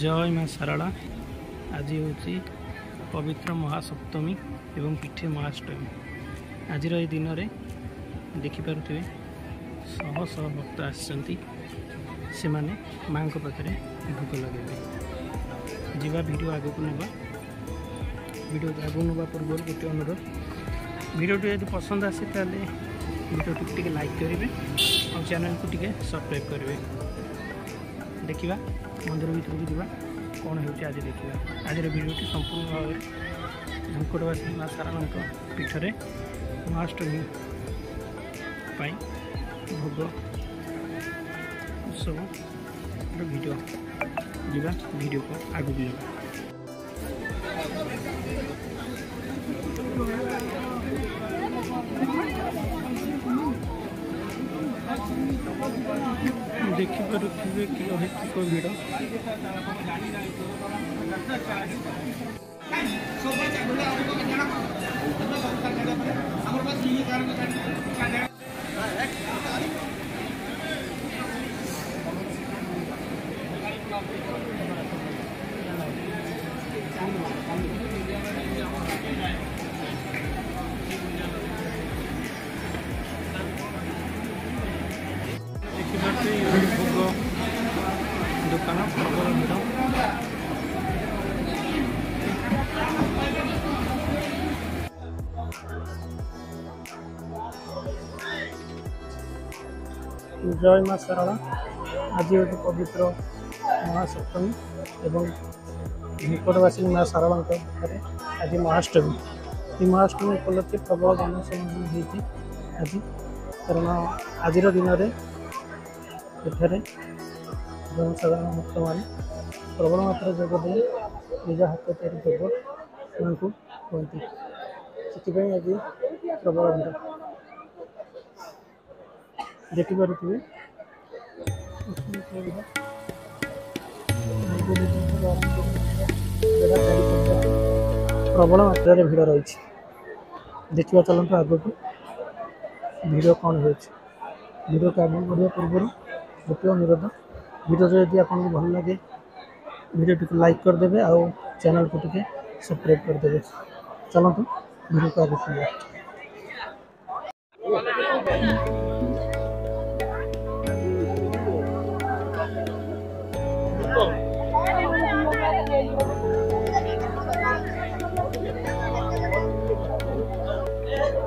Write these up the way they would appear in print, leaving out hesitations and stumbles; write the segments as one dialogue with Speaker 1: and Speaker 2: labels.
Speaker 1: जय माँ सारला। आज हूँ पवित्र महासप्तमी एवं पीठे महाअष्टमी। आज दिन में देखिपे शह शह भक्त आसने माँ पाखे भोग लगे जीवा वीडियो आग को ना वीडियो आग ना पूर्व गोटे अनुरोध वीडियो यदि पसंद आसे वीडियो टी लाइक करेंगे और चैनल को टी सब्सक्राइब करेंगे। देखा मंदिर भीतर को जावा कौन हो आज देखा। आज वीडियोटी संपूर्ण भाव झंकटवासी माँ सारला पीठरे महाअष्टमी भोग उत्सव वीडियो जीवा वीडियो को आगू भी देखिपे कि भिड़ भोग दुकान प्रबल भिड़ जय माँ सारला। आज हूँ पवित्र महासप्तमी एवं निकटवासी माँ सारला आज महाअष्टमी। महाअष्टमी उपलक्षे प्रबल जनसमागम होती आज कारण आज दिन में एठारे जनसाधारण भक्त मैंने प्रबल मात्रा जोगदे निज हाथ तैयारी भोग को कहती से आज प्रबल भिड़ देखिपे प्रबल मात्रा भिड़ रही। देखा चलते आग को भिड़ कौन हो भिडियो को आगे बढ़िया पूर्व गोटे अनुरोध वीडियो यदि आपको भल लगे वीडियो टी लाइक करदे आउ चैनल को टी सब्सक्राइब करदे। चलते वीडियो को आगे सुनिए।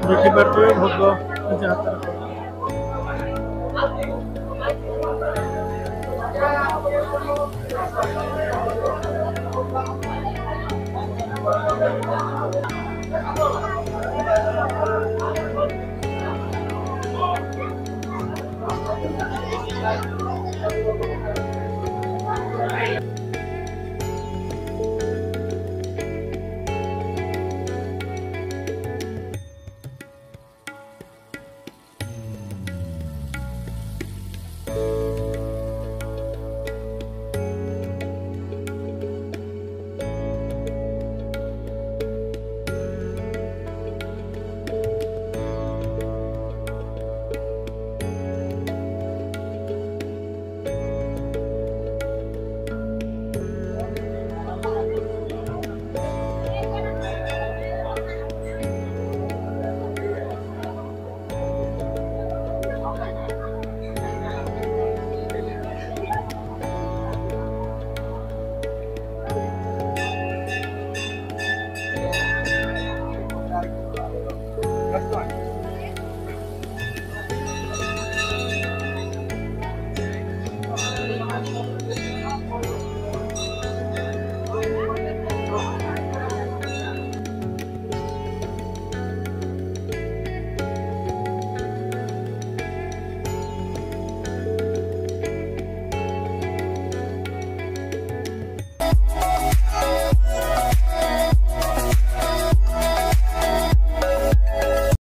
Speaker 1: देखिपे भोग